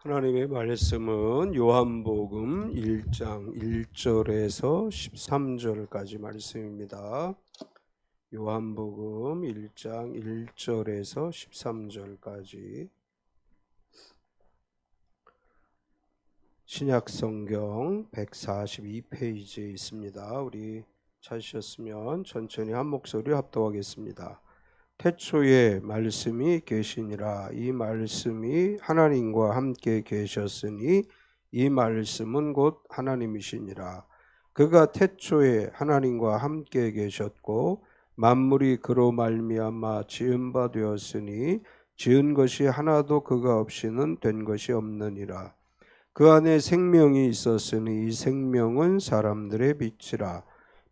하나님의 말씀은 요한복음 1장 1절에서 13절까지 말씀입니다. 요한복음 1장 1절에서 13절까지 신약성경 142페이지에 있습니다. 우리 찾으셨으면 천천히 한 목소리 합독하겠습니다. 태초에 말씀이 계시니라. 이 말씀이 하나님과 함께 계셨으니 이 말씀은 곧 하나님이시니라. 그가 태초에 하나님과 함께 계셨고 만물이 그로 말미암아 지은 바 되었으니 지은 것이 하나도 그가 없이는 된 것이 없느니라. 그 안에 생명이 있었으니 이 생명은 사람들의 빛이라.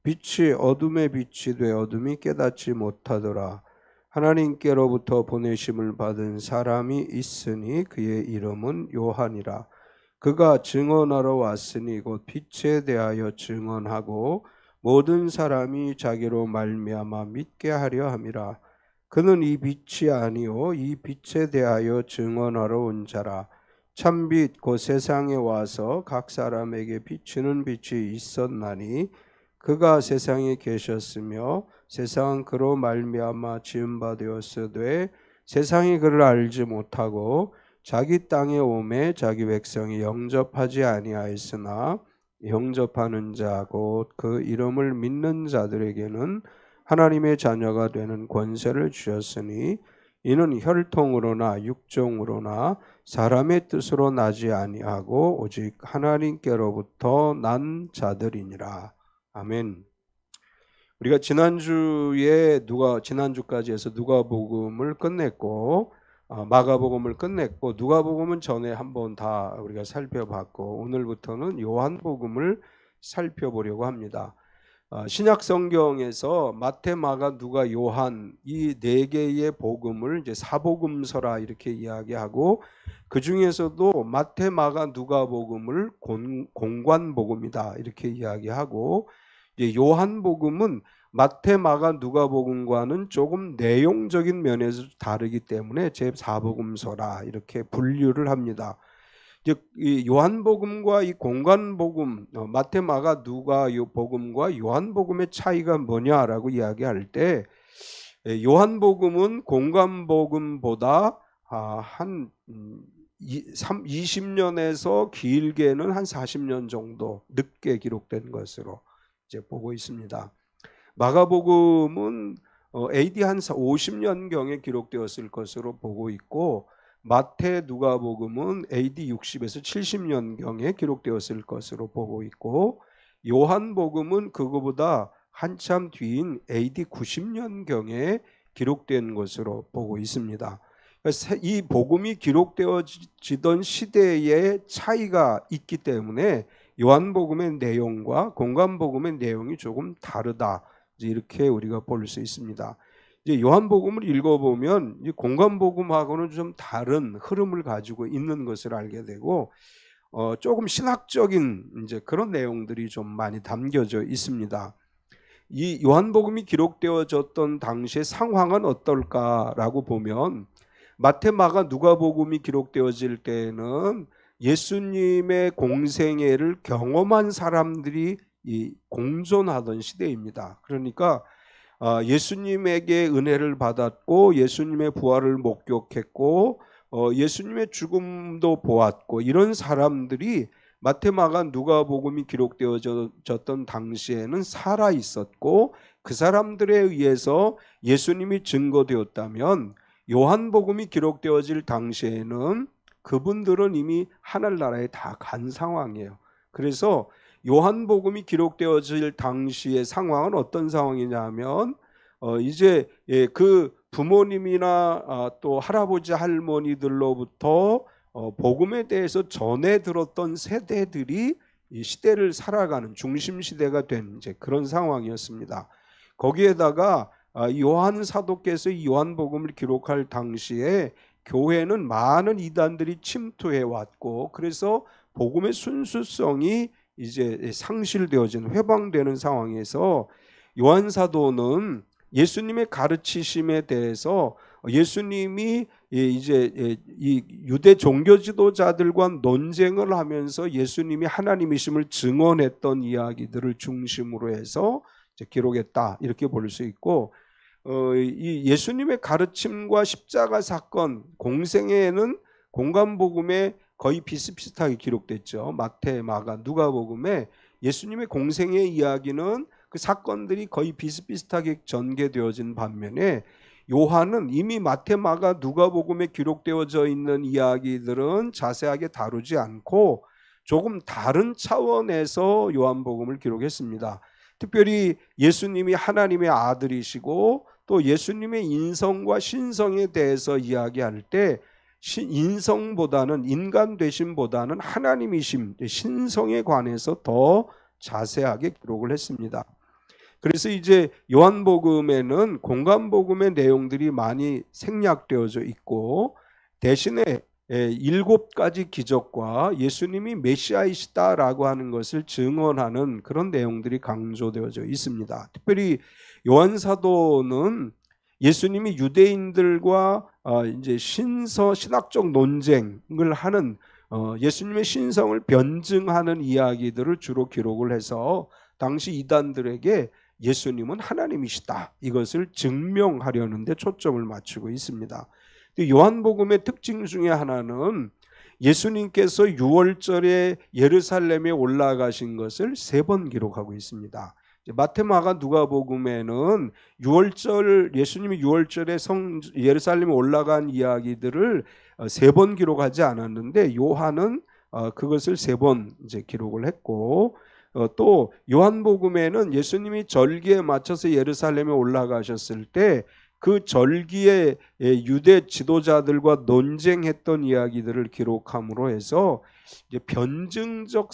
빛이 어둠의 빛이 돼 어둠이 깨닫지 못하더라. 하나님께로부터 보내심을 받은 사람이 있으니 그의 이름은 요한이라. 그가 증언하러 왔으니 곧 빛에 대하여 증언하고 모든 사람이 자기로 말미암아 믿게 하려 함이라. 그는 이 빛이 아니요 이 빛에 대하여 증언하러 온 자라. 참빛 곧 세상에 와서 각 사람에게 비추는 빛이 있었나니 그가 세상에 계셨으며 세상은 그로 말미암아 지은 바 되었으되 세상이 그를 알지 못하고 자기 땅에 오매 자기 백성이 영접하지 아니하였으나 영접하는 자 곧 그 이름을 믿는 자들에게는 하나님의 자녀가 되는 권세를 주셨으니 이는 혈통으로나 육종으로나 사람의 뜻으로 나지 아니하고 오직 하나님께로부터 난 자들이니라. 아멘. 우리가 지난주까지 해서 누가복음을 끝냈고 마가복음을 끝냈고 누가복음은 전에 한번 다 우리가 살펴봤고 오늘부터는 요한복음을 살펴보려고 합니다. 신약 성경에서 마태, 마가, 누가, 요한 이 네 개의 복음을 이제 사복음서라 이렇게 이야기하고 그 중에서도 마태, 마가, 누가복음을 공관복음이다 이렇게 이야기하고 이제 요한복음은 마태, 마가, 누가복음과는 조금 내용적인 면에서 다르기 때문에 제4복음서라 이렇게 분류를 합니다. 이 요한복음과 이 공관복음, 마태, 마가, 누가복음과 요한복음의 차이가 뭐냐라고 이야기할 때 요한복음은 공관복음보다 한 20년에서 길게는 한 40년 정도 늦게 기록된 것으로 이제 보고 있습니다. 마가복음은 AD 한 50년경에 기록되었을 것으로 보고 있고 마태, 누가복음은 AD 60에서 70년경에 기록되었을 것으로 보고 있고 요한복음은 그거보다 한참 뒤인 AD 90년경에 기록된 것으로 보고 있습니다. 이 복음이 기록되어지던 시대의 차이가 있기 때문에 요한복음의 내용과 공관복음의 내용이 조금 다르다 이렇게 우리가 볼 수 있습니다. 이제 요한복음을 읽어보면 이 공관복음하고는 좀 다른 흐름을 가지고 있는 것을 알게 되고 조금 신학적인 이제 그런 내용들이 좀 많이 담겨져 있습니다. 이 요한복음이 기록되어졌던 당시의 상황은 어떨까라고 보면 마태, 마가, 누가복음이 기록되어질 때에는 예수님의 공생애를 경험한 사람들이 공존하던 시대입니다. 그러니까 예수님에게 은혜를 받았고 예수님의 부활을 목격했고 예수님의 죽음도 보았고 이런 사람들이 마태, 마가, 누가복음이 기록되어졌던 당시에는 살아 있었고 그 사람들에 의해서 예수님이 증거되었다면 요한복음이 기록되어질 당시에는 그분들은 이미 하늘나라에 다 간 상황이에요. 그래서 요한복음이 기록되어질 당시의 상황은 어떤 상황이냐면 이제 그 부모님이나 또 할아버지 할머니들로부터 복음에 대해서 전해 들었던 세대들이 이 시대를 살아가는 중심 시대가 된 이제 그런 상황이었습니다. 거기에다가 요한 사도께서 이 요한복음을 기록할 당시에 교회는 많은 이단들이 침투해 왔고 그래서 복음의 순수성이 이제 상실되어진 회방되는 상황에서 요한 사도는 예수님의 가르치심에 대해서 예수님이 이제 이 유대 종교 지도자들과 논쟁을 하면서 예수님이 하나님이심을 증언했던 이야기들을 중심으로 해서 기록했다 이렇게 볼 수 있고, 이 예수님의 가르침과 십자가 사건 공생애에는 공간복음에 거의 비슷비슷하게 기록됐죠. 마태, 마가, 누가복음에 예수님의 공생애 이야기는 그 사건들이 거의 비슷비슷하게 전개되어진 반면에 요한은 이미 마태, 마가, 누가복음에 기록되어져 있는 이야기들은 자세하게 다루지 않고 조금 다른 차원에서 요한복음을 기록했습니다. 특별히 예수님이 하나님의 아들이시고 또 예수님의 인성과 신성에 대해서 이야기할 때 인성보다는, 인간 되심보다는 하나님이심, 신성에 관해서 더 자세하게 기록을 했습니다. 그래서 이제 요한복음에는 공간복음의 내용들이 많이 생략되어져 있고, 대신에 7가지 기적과 예수님이 메시아이시다라고 하는 것을 증언하는 그런 내용들이 강조되어져 있습니다. 특별히 요한사도는 예수님이 유대인들과 이제 신학적 논쟁을 하는, 예수님의 신성을 변증하는 이야기들을 주로 기록을 해서 당시 이단들에게 예수님은 하나님이시다 이것을 증명하려는 데 초점을 맞추고 있습니다. 요한복음의 특징 중에 하나는 예수님께서 유월절에 예루살렘에 올라가신 것을 3번 기록하고 있습니다. 마태, 마가, 누가복음에는 예수님이 유월절에 예루살렘에 올라간 이야기들을 3번 기록하지 않았는데, 요한은 그것을 3번 이제 기록을 했고, 또 요한복음에는 예수님이 절기에 맞춰서 예루살렘에 올라가셨을 때 그 절기에 유대 지도자들과 논쟁했던 이야기들을 기록함으로 해서 이제 변증적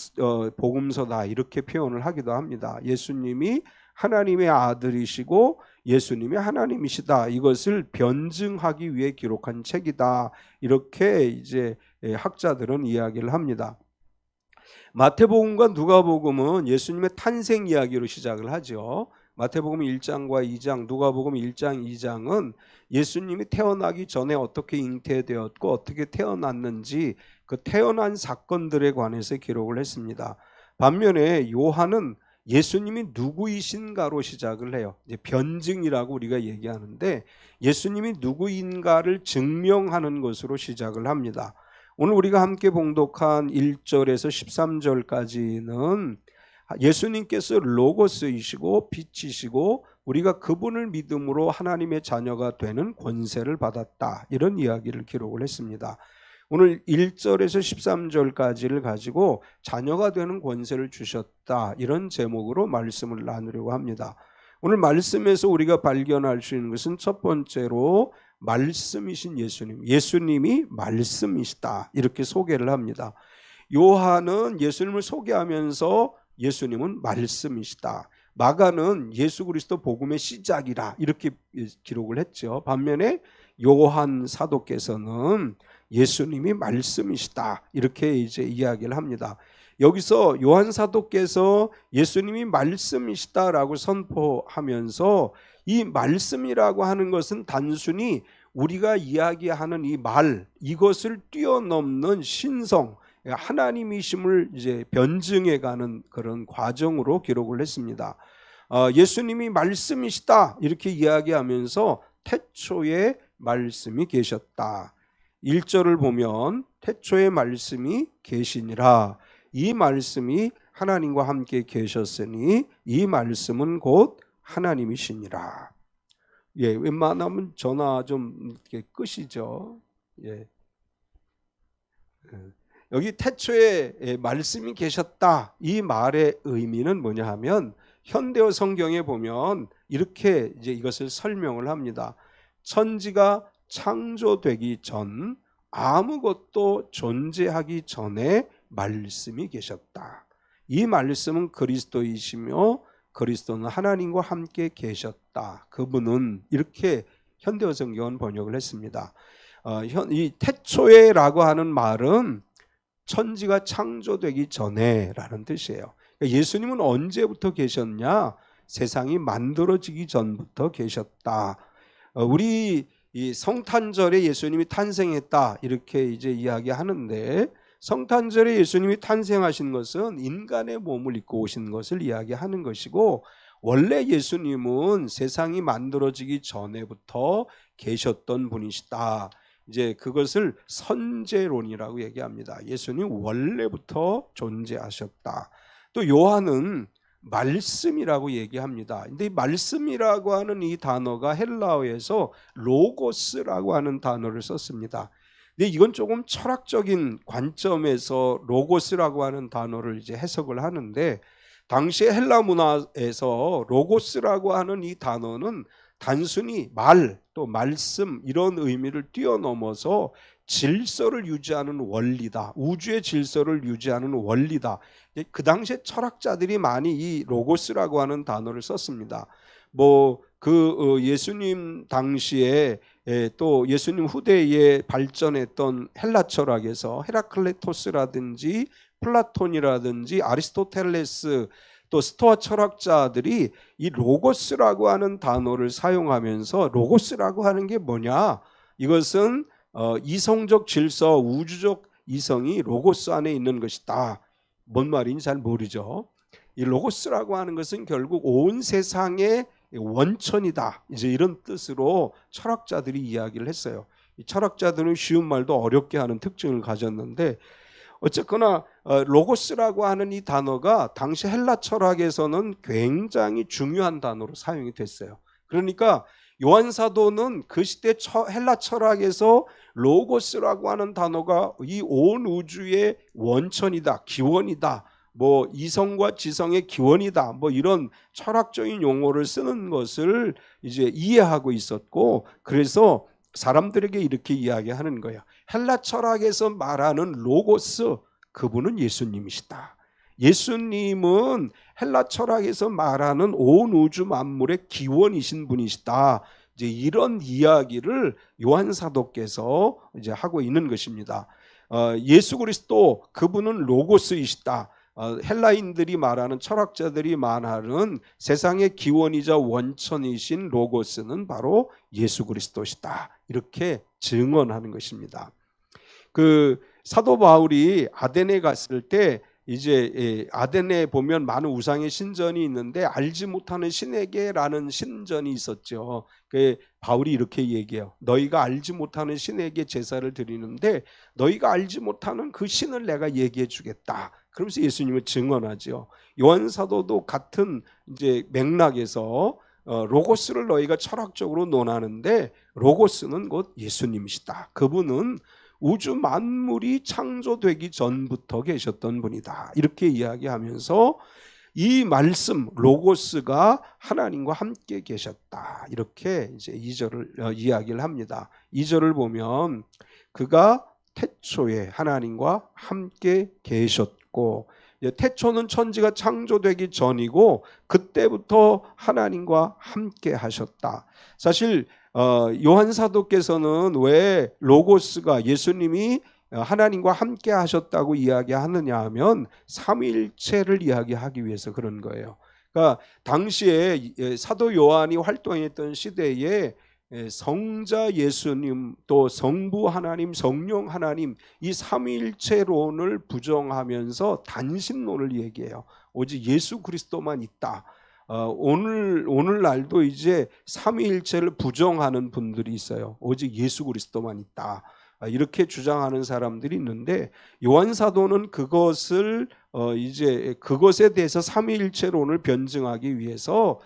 복음서다 이렇게 표현을 하기도 합니다. 예수님이 하나님의 아들이시고 예수님이 하나님이시다 이것을 변증하기 위해 기록한 책이다 이렇게 이제 학자들은 이야기를 합니다. 마태복음과 누가복음은 예수님의 탄생 이야기로 시작을 하죠. 마태복음 1장과 2장, 누가복음 1장, 2장은 예수님이 태어나기 전에 어떻게 잉태되었고 어떻게 태어났는지 그 태어난 사건들에 관해서 기록을 했습니다. 반면에 요한은 예수님이 누구이신가로 시작을 해요. 이제 변증이라고 우리가 얘기하는데 예수님이 누구인가를 증명하는 것으로 시작을 합니다. 오늘 우리가 함께 봉독한 1절에서 13절까지는 예수님께서 로고스이시고 빛이시고 우리가 그분을 믿음으로 하나님의 자녀가 되는 권세를 받았다 이런 이야기를 기록을 했습니다. 오늘 1절에서 13절까지를 가지고 자녀가 되는 권세를 주셨다 이런 제목으로 말씀을 나누려고 합니다. 오늘 말씀에서 우리가 발견할 수 있는 것은 첫 번째로 말씀이신 예수님, 예수님이 말씀이시다 이렇게 소개를 합니다. 요한은 예수님을 소개하면서 예수님은 말씀이시다, 마가는 예수 그리스도 복음의 시작이라 이렇게 기록을 했죠. 반면에 요한 사도께서는 예수님이 말씀이시다 이렇게 이제 이야기를 합니다. 여기서 요한 사도께서 예수님이 말씀이시다라고 선포하면서 이 말씀이라고 하는 것은 단순히 우리가 이야기하는 이 말, 이것을 뛰어넘는 신성, 하나님이심을 이제 변증해가는 그런 과정으로 기록을 했습니다. 예수님이 말씀이시다 이렇게 이야기하면서 태초에 말씀이 계셨다. 1절을 보면 태초에 말씀이 계시니라. 이 말씀이 하나님과 함께 계셨으니 이 말씀은 곧 하나님이시니라. 예, 웬만하면 전화 좀 이렇게 끄시죠. 예. 여기 태초에 말씀이 계셨다 이 말의 의미는 뭐냐 하면 현대어 성경에 보면 이렇게 이제 이것을 설명을 합니다. 천지가 창조되기 전 아무것도 존재하기 전에 말씀이 계셨다. 이 말씀은 그리스도이시며 그리스도는 하나님과 함께 계셨다. 그분은 이렇게 현대어 성경은 번역을 했습니다. 이 태초에라고 하는 말은 천지가 창조되기 전에라는 뜻이에요. 그러니까 예수님은 언제부터 계셨냐? 세상이 만들어지기 전부터 계셨다. 우리 이 성탄절에 예수님이 탄생했다 이렇게 이제 이야기하는데, 성탄절에 예수님이 탄생하신 것은 인간의 몸을 입고 오신 것을 이야기하는 것이고, 원래 예수님은 세상이 만들어지기 전에부터 계셨던 분이시다. 이제 그것을 선제론이라고 얘기합니다. 예수님 원래부터 존재하셨다. 또 요한은 말씀이라고 얘기합니다. 근데 이 말씀이라고 하는 이 단어가 헬라어에서 로고스라고 하는 단어를 썼습니다. 근데 이건 조금 철학적인 관점에서 로고스라고 하는 단어를 이제 해석을 하는데, 당시의 헬라 문화에서 로고스라고 하는 이 단어는 단순히 말, 또 말씀 이런 의미를 뛰어넘어서 질서를 유지하는 원리다. 우주의 질서를 유지하는 원리다. 그 당시에 철학자들이 많이 이 로고스라고 하는 단어를 썼습니다. 예수님 당시에 또 예수님 후대에 발전했던 헬라 철학에서 헤라클레토스라든지 플라톤이라든지 아리스토텔레스, 또 스토아 철학자들이 이 로고스라고 하는 단어를 사용하면서, 로고스라고 하는 게 뭐냐, 이것은 이성적 질서, 우주적 이성이 로고스 안에 있는 것이다. 뭔 말인지 잘 모르죠. 이 로고스라고 하는 것은 결국 온 세상의 원천이다, 이제 이런 뜻으로 철학자들이 이야기를 했어요. 이 철학자들은 쉬운 말도 어렵게 하는 특징을 가졌는데, 어쨌거나 로고스라고 하는 이 단어가 당시 헬라 철학에서는 굉장히 중요한 단어로 사용이 됐어요. 그러니까 요한 사도는 그 시대 헬라 철학에서 로고스라고 하는 단어가 이 온 우주의 원천이다, 기원이다, 이성과 지성의 기원이다, 이런 철학적인 용어를 쓰는 것을 이제 이해하고 있었고, 그래서 사람들에게 이렇게 이야기하는 거예요. 헬라 철학에서 말하는 로고스, 그분은 예수님이시다. 예수님은 헬라 철학에서 말하는 온 우주 만물의 기원이신 분이시다. 이제 이런 이야기를 요한 사도께서 이제 하고 있는 것입니다. 예수 그리스도, 그분은 로고스이시다. 헬라인들이 말하는, 철학자들이 말하는 세상의 기원이자 원천이신 로고스는 바로 예수 그리스도시다. 이렇게 증언하는 것입니다. 그 사도 바울이 아데네 갔을 때, 이제 아데네에 보면 많은 우상의 신전이 있는데 알지 못하는 신에게라는 신전이 있었죠. 그 바울이 이렇게 얘기해요. 너희가 알지 못하는 신에게 제사를 드리는데 너희가 알지 못하는 그 신을 내가 얘기해 주겠다. 그러면서 예수님을 증언하죠. 요한 사도도 같은 이제 맥락에서 로고스를 너희가 철학적으로 논하는데, 로고스는 곧 예수님이시다. 그분은 우주 만물이 창조되기 전부터 계셨던 분이다. 이렇게 이야기하면서 이 말씀 로고스가 하나님과 함께 계셨다. 이렇게 이제 2절을 이야기를 합니다. 2절을 보면 그가 태초에 하나님과 함께 계셨고, 태초는 천지가 창조되기 전이고 그때부터 하나님과 함께 하셨다. 사실 요한 사도께서는 왜 로고스가, 예수님이 하나님과 함께 하셨다고 이야기하느냐 하면 삼위일체를 이야기하기 위해서 그런 거예요. 그러니까 당시에 사도 요한이 활동했던 시대에 성자 예수님, 또 성부 하나님, 성령 하나님, 이 삼위일체론을 부정하면서 단신론을 얘기해요. 오직 예수 그리스도만 있다. 오늘날도 이제 삼위일체를 부정하는 분들이 있어요. 오직 예수 그리스도만 있다. 이렇게 주장하는 사람들이 있는데, 요한 사도는 그것을 이제 그것에 대해서 삼위일체론을 변증하기 위해서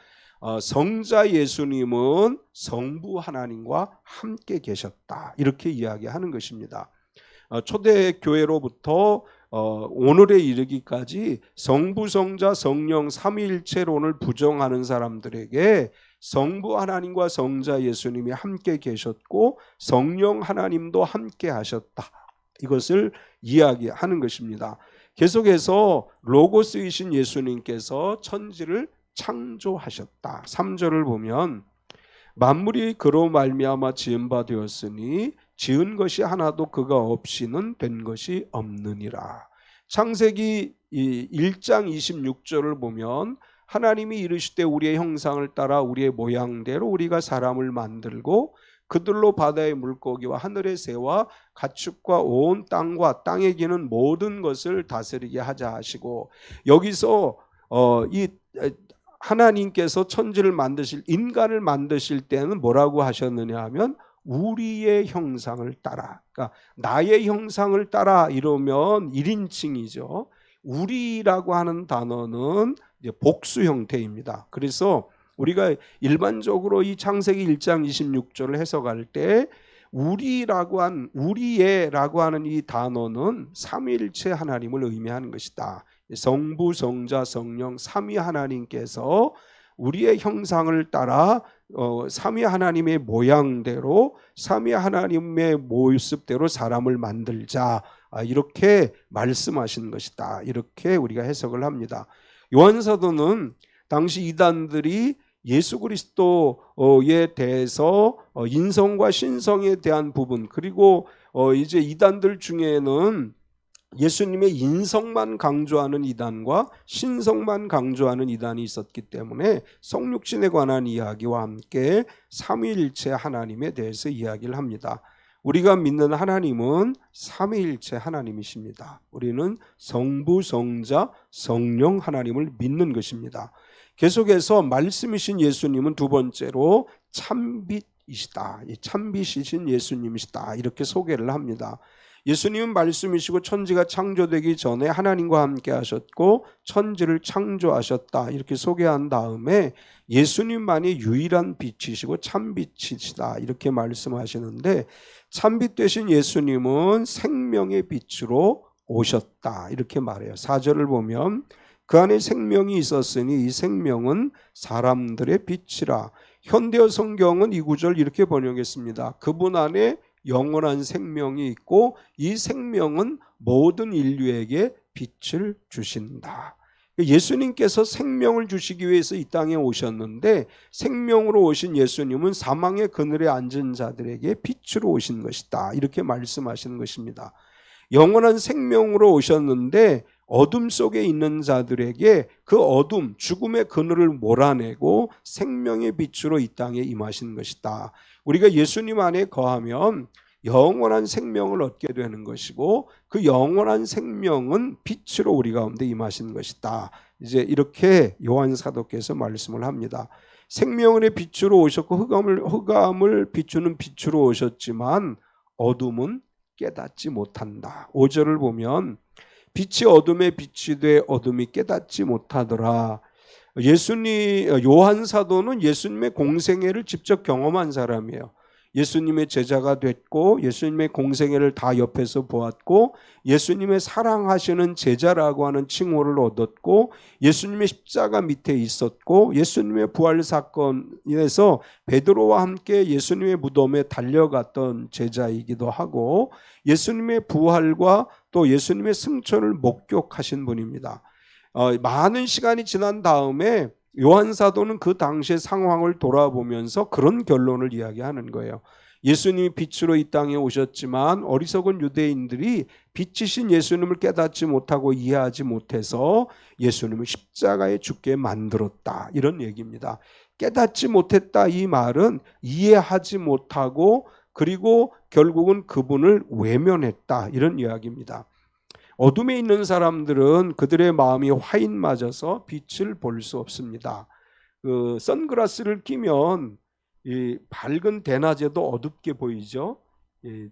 성자 예수님은 성부 하나님과 함께 계셨다. 이렇게 이야기하는 것입니다. 초대 교회로부터 오늘에 이르기까지 성부, 성자, 성령 삼위일체론을 부정하는 사람들에게 성부 하나님과 성자 예수님이 함께 계셨고 성령 하나님도 함께 하셨다. 이것을 이야기하는 것입니다. 계속해서 로고스이신 예수님께서 천지를 창조하셨다. 3절을 보면 만물이 그로 말미암아 지은 바 되었으니 지은 것이 하나도 그가 없이는 된 것이 없느니라. 창세기 1장 26절을 보면 하나님이 이르시되 우리의 형상을 따라 우리의 모양대로 우리가 사람을 만들고 그들로 바다의 물고기와 하늘의 새와 가축과 온 땅과 땅에 기는 모든 것을 다스리게 하자 하시고, 여기서 이 하나님께서 천지를 만드실, 인간을 만드실 때는 뭐라고 하셨느냐 하면 우리의 형상을 따라, 그러니까 나의 형상을 따라 이러면 1인칭이죠. 우리라고 하는 단어는 이제 복수 형태입니다. 그래서 우리가 일반적으로 이 창세기 1장 26절을 해석할 때 우리의라고 하는 이 단어는 삼위일체 하나님을 의미하는 것이다. 성부, 성자, 성령 삼위 하나님께서 우리의 형상을 따라 삼위 하나님의 모양대로 삼위 하나님의 모습대로 사람을 만들자, 이렇게 말씀하신 것이다. 이렇게 우리가 해석을 합니다. 요한사도는 당시 이단들이 예수 그리스도에 대해서 인성과 신성에 대한 부분, 그리고 이제 이단들 중에는 예수님의 인성만 강조하는 이단과 신성만 강조하는 이단이 있었기 때문에 성육신에 관한 이야기와 함께 삼위일체 하나님에 대해서 이야기를 합니다. 우리가 믿는 하나님은 삼위일체 하나님이십니다. 우리는 성부, 성자, 성령 하나님을 믿는 것입니다. 계속해서 말씀이신 예수님은 두 번째로 참빛이시다. 참빛이신 예수님이시다. 이렇게 소개를 합니다. 예수님은 말씀이시고 천지가 창조되기 전에 하나님과 함께 하셨고 천지를 창조하셨다. 이렇게 소개한 다음에 예수님만이 유일한 빛이시고 참빛이시다. 이렇게 말씀하시는데, 참빛 되신 예수님은 생명의 빛으로 오셨다. 이렇게 말해요. 4절을 보면 그 안에 생명이 있었으니 이 생명은 사람들의 빛이라. 현대어 성경은 이 구절 이렇게 번역했습니다. 그분 안에 영원한 생명이 있고 이 생명은 모든 인류에게 빛을 주신다. 예수님께서 생명을 주시기 위해서 이 땅에 오셨는데, 생명으로 오신 예수님은 사망의 그늘에 앉은 자들에게 빛으로 오신 것이다. 이렇게 말씀하시는 것입니다. 영원한 생명으로 오셨는데 어둠 속에 있는 자들에게 그 어둠, 죽음의 그늘을 몰아내고 생명의 빛으로 이 땅에 임하신 것이다. 우리가 예수님 안에 거하면 영원한 생명을 얻게 되는 것이고 그 영원한 생명은 빛으로 우리 가운데 임하신 것이다. 이제 이렇게 요한 사도께서 말씀을 합니다. 생명의 빛으로 오셨고 흑암을 비추는 빛으로 오셨지만 어둠은 깨닫지 못한다. 5절을 보면 빛이 어둠에 빛이 돼 어둠이 깨닫지 못하더라. 요한 사도는 예수님의 공생애를 직접 경험한 사람이에요. 예수님의 제자가 됐고 예수님의 공생애를 다 옆에서 보았고 예수님의 사랑하시는 제자라고 하는 칭호를 얻었고 예수님의 십자가 밑에 있었고 예수님의 부활 사건에서 베드로와 함께 예수님의 무덤에 달려갔던 제자이기도 하고 예수님의 부활과 또 예수님의 승천을 목격하신 분입니다. 많은 시간이 지난 다음에 요한 사도는 그 당시의 상황을 돌아보면서 그런 결론을 이야기하는 거예요. 예수님이 빛으로 이 땅에 오셨지만 어리석은 유대인들이 빛이신 예수님을 깨닫지 못하고 이해하지 못해서 예수님을 십자가에 죽게 만들었다. 이런 얘기입니다. 깨닫지 못했다 이 말은 이해하지 못하고 그리고 결국은 그분을 외면했다. 이런 이야기입니다. 어둠에 있는 사람들은 그들의 마음이 화인 맞아서 빛을 볼 수 없습니다. 선글라스를 끼면 이 밝은 대낮에도 어둡게 보이죠.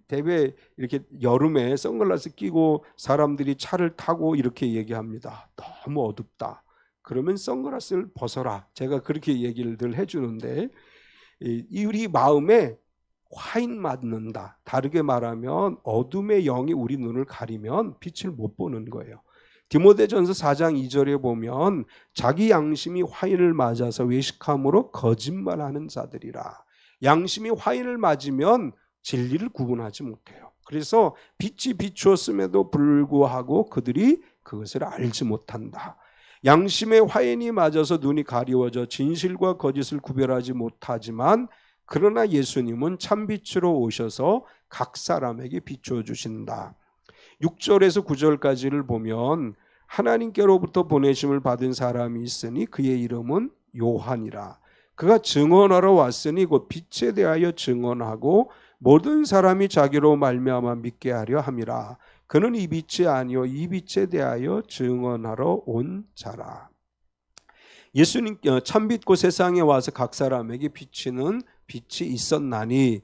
대개 이렇게 여름에 선글라스 끼고 사람들이 차를 타고 이렇게 얘기합니다. 너무 어둡다. 그러면 선글라스를 벗어라. 제가 그렇게 얘기를 늘 해주는데 우리 마음에 화인 맞는다. 다르게 말하면 어둠의 영이 우리 눈을 가리면 빛을 못 보는 거예요. 디모데전서 4장 2절에 보면 자기 양심이 화인을 맞아서 외식함으로 거짓말하는 자들이라. 양심이 화인을 맞으면 진리를 구분하지 못해요. 그래서 빛이 비추었음에도 불구하고 그들이 그것을 알지 못한다. 양심의 화인이 맞아서 눈이 가리워져 진실과 거짓을 구별하지 못하지만 그러나 예수님은 참빛으로 오셔서 각 사람에게 비추어 주신다. 6절에서 9절까지를 보면 하나님께로부터 보내심을 받은 사람이 있으니 그의 이름은 요한이라. 그가 증언하러 왔으니 곧 빛에 대하여 증언하고 모든 사람이 자기로 말미암아 믿게 하려 함이라. 그는 이 빛이 아니요 이 빛에 대하여 증언하러 온 자라. 예수님 참빛 세상에 와서 각 사람에게 비치는 빛이 있었나니,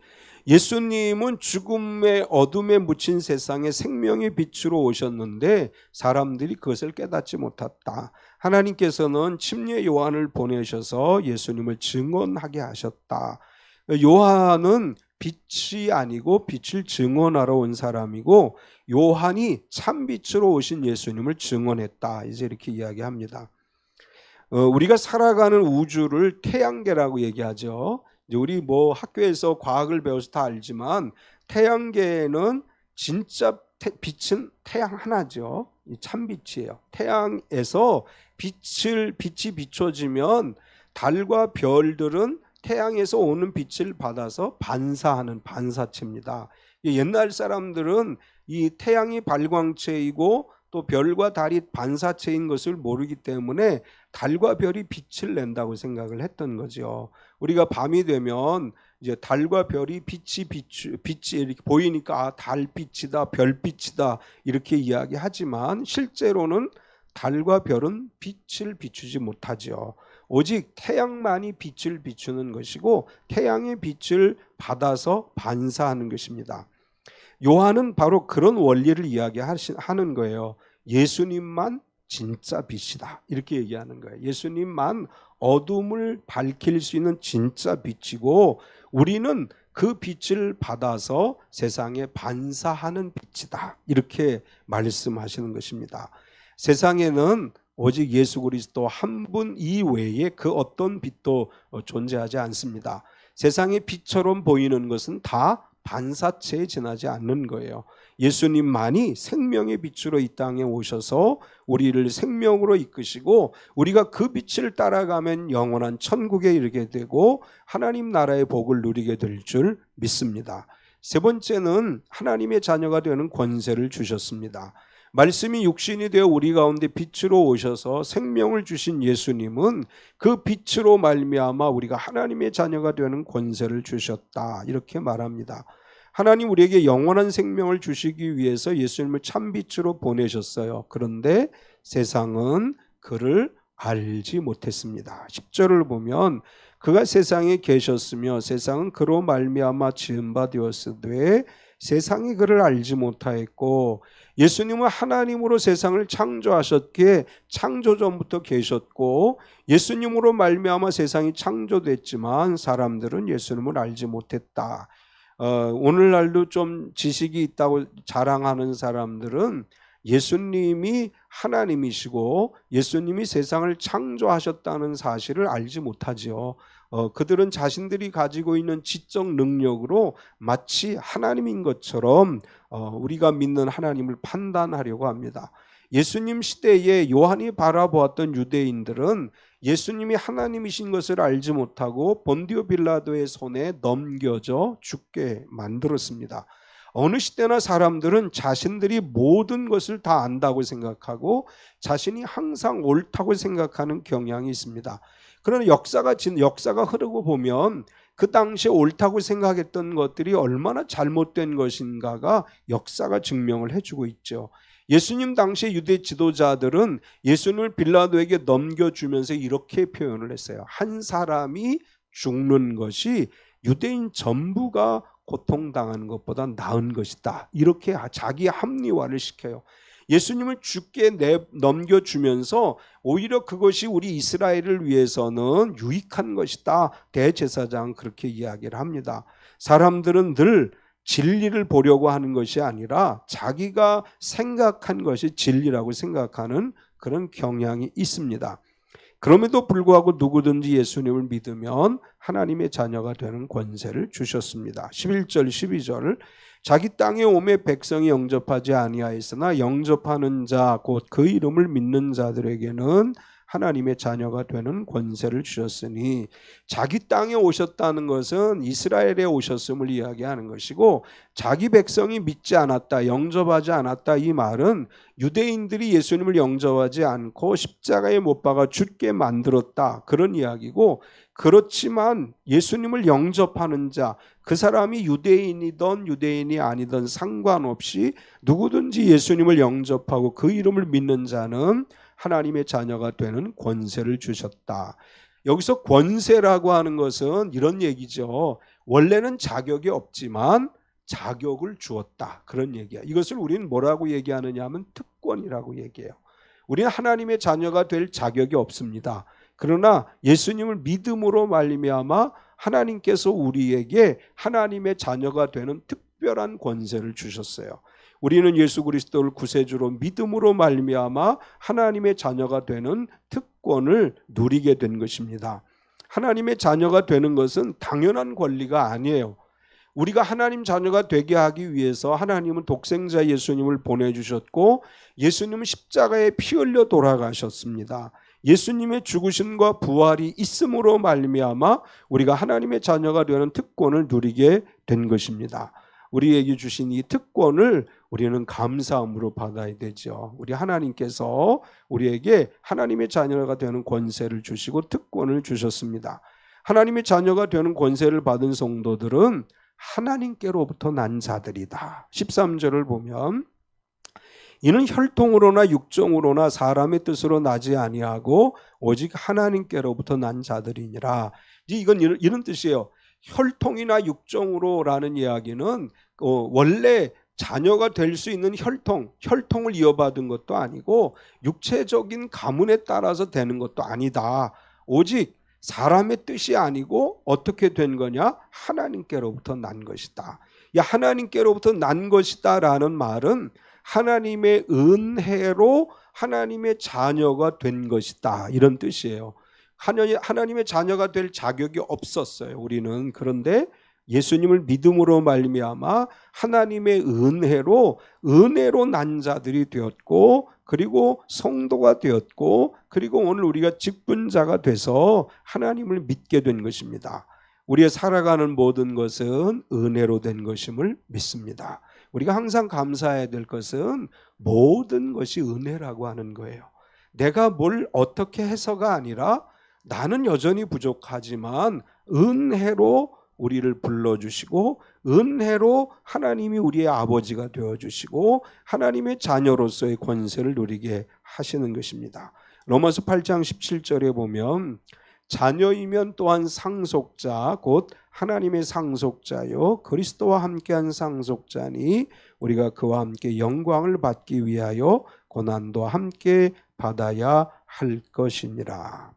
예수님은 죽음의 어둠에 묻힌 세상에 생명의 빛으로 오셨는데 사람들이 그것을 깨닫지 못했다. 하나님께서는 침례 요한을 보내셔서 예수님을 증언하게 하셨다. 요한은 빛이 아니고 빛을 증언하러 온 사람이고, 요한이 참빛으로 오신 예수님을 증언했다. 이제 이렇게 이야기합니다. 우리가 살아가는 우주를 태양계라고 얘기하죠. 우리 학교에서 과학을 배워서 다 알지만 태양계에는 진짜 빛은 태양 하나죠. 참빛이에요. 태양에서 빛이 비춰지면 달과 별들은 태양에서 오는 빛을 받아서 반사하는 반사체입니다. 옛날 사람들은 이 태양이 발광체이고 또 별과 달이 반사체인 것을 모르기 때문에 달과 별이 빛을 낸다고 생각을 했던 거죠. 우리가 밤이 되면 이제 달과 별이 빛이 이렇게 보이니까 달빛이다, 별빛이다 이렇게 이야기하지만 실제로는 달과 별은 빛을 비추지 못하죠. 오직 태양만이 빛을 비추는 것이고 태양의 빛을 받아서 반사하는 것입니다. 요한은 바로 그런 원리를 이야기하는 거예요. 예수님만 진짜 빛이다 이렇게 얘기하는 거예요. 예수님만 어둠을 밝힐 수 있는 진짜 빛이고 우리는 그 빛을 받아서 세상에 반사하는 빛이다 이렇게 말씀하시는 것입니다. 세상에는 오직 예수 그리스도 한 분 이외에 그 어떤 빛도 존재하지 않습니다. 세상의 빛처럼 보이는 것은 다 반사체에 지나지 않는 거예요. 예수님만이 생명의 빛으로 이 땅에 오셔서 우리를 생명으로 이끄시고 우리가 그 빛을 따라가면 영원한 천국에 이르게 되고 하나님 나라의 복을 누리게 될 줄 믿습니다. 세 번째는 하나님의 자녀가 되는 권세를 주셨습니다. 말씀이 육신이 되어 우리 가운데 빛으로 오셔서 생명을 주신 예수님은 그 빛으로 말미암아 우리가 하나님의 자녀가 되는 권세를 주셨다 이렇게 말합니다. 하나님 우리에게 영원한 생명을 주시기 위해서 예수님을 참빛으로 보내셨어요. 그런데 세상은 그를 알지 못했습니다. 10절을 보면 그가 세상에 계셨으며 세상은 그로 말미암아 지은 바 되었으되 세상이 그를 알지 못하였고, 예수님은 하나님으로 세상을 창조하셨기에 창조 전부터 계셨고 예수님으로 말미암아 세상이 창조됐지만 사람들은 예수님을 알지 못했다. 오늘날도 좀 지식이 있다고 자랑하는 사람들은 예수님이 하나님이시고 예수님이 세상을 창조하셨다는 사실을 알지 못하죠. 그들은 자신들이 가지고 있는 지적 능력으로 마치 하나님인 것처럼 우리가 믿는 하나님을 판단하려고 합니다. 예수님 시대에 요한이 바라보았던 유대인들은 예수님이 하나님이신 것을 알지 못하고 본디오 빌라도의 손에 넘겨져 죽게 만들었습니다. 어느 시대나 사람들은 자신들이 모든 것을 다 안다고 생각하고 자신이 항상 옳다고 생각하는 경향이 있습니다. 그러나 역사가 흐르고 보면 그 당시에 옳다고 생각했던 것들이 얼마나 잘못된 것인가가 역사가 증명을 해주고 있죠. 예수님 당시의 유대 지도자들은 예수님을 빌라도에게 넘겨주면서 이렇게 표현을 했어요. 한 사람이 죽는 것이 유대인 전부가 고통당하는 것보다 나은 것이다. 이렇게 자기 합리화를 시켜요. 예수님을 죽게 넘겨주면서 오히려 그것이 우리 이스라엘을 위해서는 유익한 것이다. 대제사장은 그렇게 이야기를 합니다. 사람들은 늘 진리를 보려고 하는 것이 아니라 자기가 생각한 것이 진리라고 생각하는 그런 경향이 있습니다. 그럼에도 불구하고 누구든지 예수님을 믿으면 하나님의 자녀가 되는 권세를 주셨습니다. 11절 12절을 자기 땅에 오매 백성이 영접하지 아니하였으나 영접하는 자 곧 그 이름을 믿는 자들에게는 하나님의 자녀가 되는 권세를 주셨으니, 자기 땅에 오셨다는 것은 이스라엘에 오셨음을 이야기하는 것이고, 자기 백성이 믿지 않았다, 영접하지 않았다, 이 말은 유대인들이 예수님을 영접하지 않고 십자가에 못 박아 죽게 만들었다, 그런 이야기고, 그렇지만 예수님을 영접하는 자, 그 사람이 유대인이든 유대인이 아니든 상관없이 누구든지 예수님을 영접하고 그 이름을 믿는 자는 하나님의 자녀가 되는 권세를 주셨다. 여기서 권세라고 하는 것은 이런 얘기죠. 원래는 자격이 없지만 자격을 주었다, 그런 얘기야. 이것을 우리는 뭐라고 얘기하느냐 하면 특권이라고 얘기해요. 우리는 하나님의 자녀가 될 자격이 없습니다. 그러나 예수님을 믿음으로 말미암아 하나님께서 우리에게 하나님의 자녀가 되는 특별한 권세를 주셨어요. 우리는 예수 그리스도를 구세주로 믿음으로 말미암아 하나님의 자녀가 되는 특권을 누리게 된 것입니다. 하나님의 자녀가 되는 것은 당연한 권리가 아니에요. 우리가 하나님 자녀가 되게 하기 위해서 하나님은 독생자 예수님을 보내주셨고, 예수님은 십자가에 피 흘려 돌아가셨습니다. 예수님의 죽으심과 부활이 있음으로 말미암아 우리가 하나님의 자녀가 되는 특권을 누리게 된 것입니다. 우리에게 주신 이 특권을 우리는 감사함으로 받아야 되죠. 우리 하나님께서 우리에게 하나님의 자녀가 되는 권세를 주시고 특권을 주셨습니다. 하나님의 자녀가 되는 권세를 받은 성도들은 하나님께로부터 난 자들이다. 13절을 보면, 이는 혈통으로나 육정으로나 사람의 뜻으로 나지 아니하고 오직 하나님께로부터 난 자들이니라. 이건 이런 뜻이에요. 혈통이나 육정으로라는 이야기는 원래 자녀가 될 수 있는 혈통을 이어받은 것도 아니고 육체적인 가문에 따라서 되는 것도 아니다. 오직 사람의 뜻이 아니고 어떻게 된 거냐? 하나님께로부터 난 것이다. 이 하나님께로부터 난 것이다 라는 말은 하나님의 은혜로 하나님의 자녀가 된 것이다, 이런 뜻이에요. 하나님의 자녀가 될 자격이 없었어요, 우리는. 그런데 예수님을 믿음으로 말미암아 하나님의 은혜로 난 자들이 되었고, 그리고 성도가 되었고, 그리고 오늘 우리가 직분자가 돼서 하나님을 믿게 된 것입니다. 우리의 살아가는 모든 것은 은혜로 된 것임을 믿습니다. 우리가 항상 감사해야 될 것은 모든 것이 은혜라고 하는 거예요. 내가 뭘 어떻게 해서가 아니라 나는 여전히 부족하지만 은혜로 우리를 불러주시고, 은혜로 하나님이 우리의 아버지가 되어주시고 하나님의 자녀로서의 권세를 누리게 하시는 것입니다. 로마서 8장 17절에 보면, 자녀이면 또한 상속자 곧 하나님의 상속자요 그리스도와 함께한 상속자니 우리가 그와 함께 영광을 받기 위하여 고난도 함께 받아야 할 것이니라.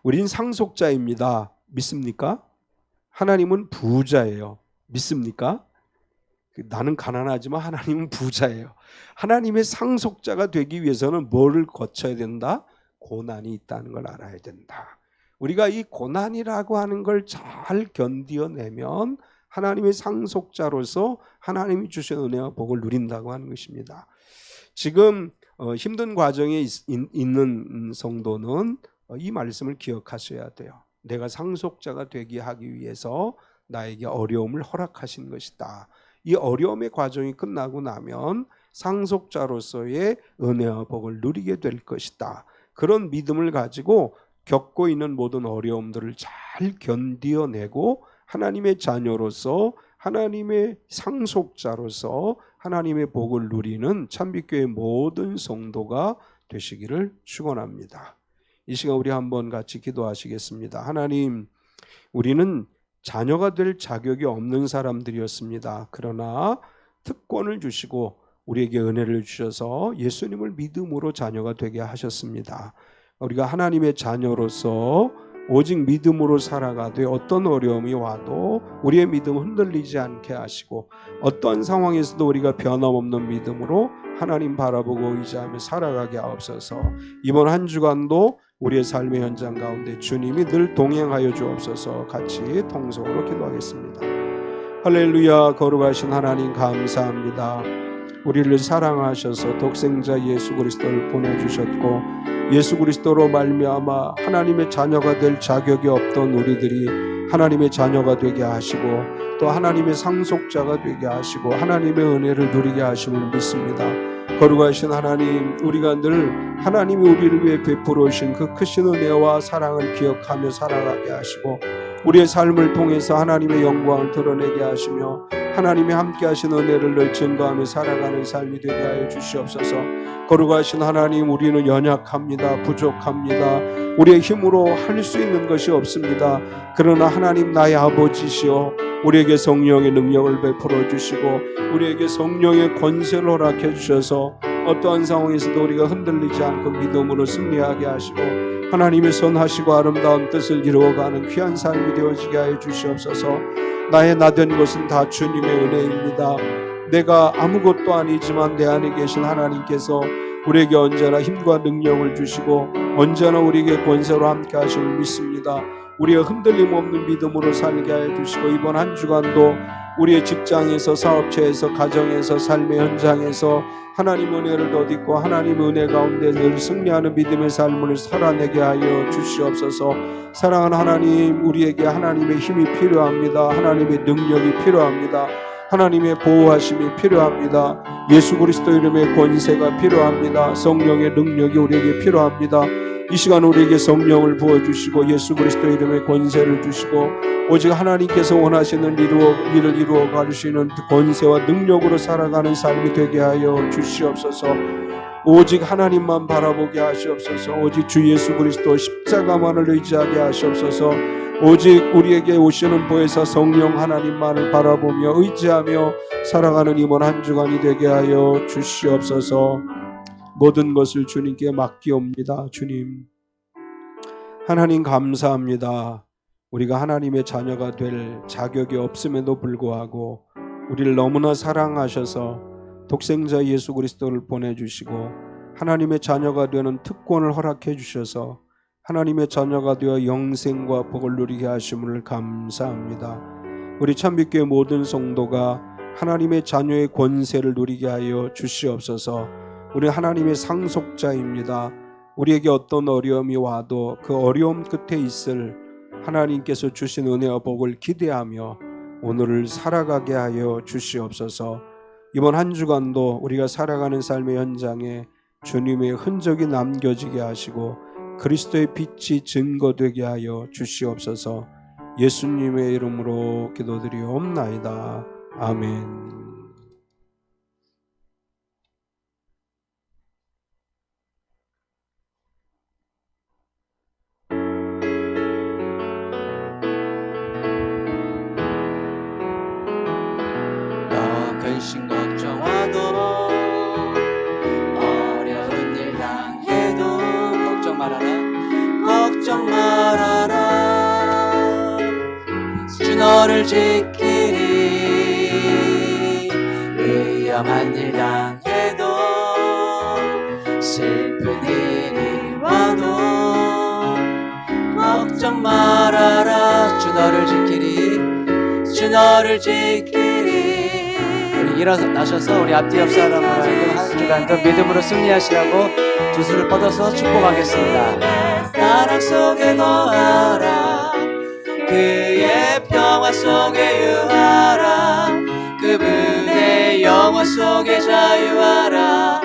우린 상속자입니다. 믿습니까? 하나님은 부자예요. 믿습니까? 나는 가난하지만 하나님은 부자예요. 하나님의 상속자가 되기 위해서는 뭐를 거쳐야 된다? 고난이 있다는 걸 알아야 된다. 우리가 이 고난이라고 하는 걸 잘 견디어내면 하나님의 상속자로서 하나님이 주신 은혜와 복을 누린다고 하는 것입니다. 지금 힘든 과정에 있는 성도는 이 말씀을 기억하셔야 돼요. 내가 상속자가 되게 하기 위해서 나에게 어려움을 허락하신 것이다. 이 어려움의 과정이 끝나고 나면 상속자로서의 은혜와 복을 누리게 될 것이다. 그런 믿음을 가지고 겪고 있는 모든 어려움들을 잘 견디어내고 하나님의 자녀로서, 하나님의 상속자로서 하나님의 복을 누리는 참빛교회 모든 성도가 되시기를 축원합니다. 이 시간 우리 한번 같이 기도하시겠습니다. 하나님, 우리는 자녀가 될 자격이 없는 사람들이었습니다. 그러나 특권을 주시고 우리에게 은혜를 주셔서 예수님을 믿음으로 자녀가 되게 하셨습니다. 우리가 하나님의 자녀로서 오직 믿음으로 살아가되 어떤 어려움이 와도 우리의 믿음 흔들리지 않게 하시고, 어떤 상황에서도 우리가 변함없는 믿음으로 하나님 바라보고 의지하며 살아가게 하옵소서. 이번 한 주간도 우리의 삶의 현장 가운데 주님이 늘 동행하여 주옵소서. 같이 통성으로 기도하겠습니다. 할렐루야. 거룩하신 하나님 감사합니다. 우리를 사랑하셔서 독생자 예수 그리스도를 보내주셨고 예수 그리스도로 말미암아 하나님의 자녀가 될 자격이 없던 우리들이 하나님의 자녀가 되게 하시고 또 하나님의 상속자가 되게 하시고 하나님의 은혜를 누리게 하심을 믿습니다. 거룩하신 하나님, 우리가 늘 하나님이 우리를 위해 베풀어 오신 그 크신 은혜와 사랑을 기억하며 살아가게 하시고 우리의 삶을 통해서 하나님의 영광을 드러내게 하시며 하나님이 함께 하신 은혜를 늘 증거하며 살아가는 삶이 되게 하여 주시옵소서. 거룩하신 하나님, 우리는 연약합니다. 부족합니다. 우리의 힘으로 할 수 있는 것이 없습니다. 그러나 하나님 나의 아버지시여 우리에게 성령의 능력을 베풀어 주시고 우리에게 성령의 권세를 허락해 주셔서 어떠한 상황에서도 우리가 흔들리지 않고 믿음으로 승리하게 하시고 하나님의 선하시고 아름다운 뜻을 이루어가는 귀한 삶이 되어지게 하여 주시옵소서. 나의 나된 것은 다 주님의 은혜입니다. 내가 아무것도 아니지만 내 안에 계신 하나님께서 우리에게 언제나 힘과 능력을 주시고 언제나 우리에게 권세로 함께 하심을 믿습니다. 우리의 흔들림 없는 믿음으로 살게 하여 주시고 이번 한 주간도 우리의 직장에서 사업체에서 가정에서 삶의 현장에서 하나님 은혜를 덧입고 하나님 은혜 가운데 늘 승리하는 믿음의 삶을 살아내게 하여 주시옵소서. 사랑하는 하나님, 우리에게 하나님의 힘이 필요합니다. 하나님의 능력이 필요합니다. 하나님의 보호하심이 필요합니다. 예수 그리스도 이름의 권세가 필요합니다. 성령의 능력이 우리에게 필요합니다. 이 시간 우리에게 성령을 부어주시고 예수 그리스도 이름의 권세를 주시고 오직 하나님께서 원하시는 일을 이루어 가시는 권세와 능력으로 살아가는 삶이 되게 하여 주시옵소서. 오직 하나님만 바라보게 하시옵소서. 오직 주 예수 그리스도 십자가만을 의지하게 하시옵소서. 오직 우리에게 오시는 보혜사 성령 하나님만을 바라보며 의지하며 살아가는 이번 한 주간이 되게 하여 주시옵소서. 모든 것을 주님께 맡기옵니다. 주님, 하나님 감사합니다. 우리가 하나님의 자녀가 될 자격이 없음에도 불구하고 우리를 너무나 사랑하셔서 독생자 예수 그리스도를 보내주시고 하나님의 자녀가 되는 특권을 허락해 주셔서 하나님의 자녀가 되어 영생과 복을 누리게 하심을 감사합니다. 우리 참빛교회 모든 성도가 하나님의 자녀의 권세를 누리게 하여 주시옵소서. 우리 하나님의 상속자입니다. 우리에게 어떤 어려움이 와도 그 어려움 끝에 있을 하나님께서 주신 은혜와 복을 기대하며 오늘을 살아가게 하여 주시옵소서. 이번 한 주간도 우리가 살아가는 삶의 현장에 주님의 흔적이 남겨지게 하시고 그리스도의 빛이 증거되게 하여 주시옵소서. 예수님의 이름으로 기도드리옵나이다. 아멘. 근심 걱정하도 어려운 일 당해도 걱정 말아라 주 너를 지키리 위험한 일 당해도 슬픈 일이 와도 걱정 말아라 주 너를 지키리 일어나셔서 우리 앞뒤 옆 사람을 알고 한 주간도 믿음으로 승리하시라고 두 손을 뻗어서 축복하겠습니다. 사랑 속에 거하라 그의 평화 속에 유하라 그분의 영원 속에 자유하라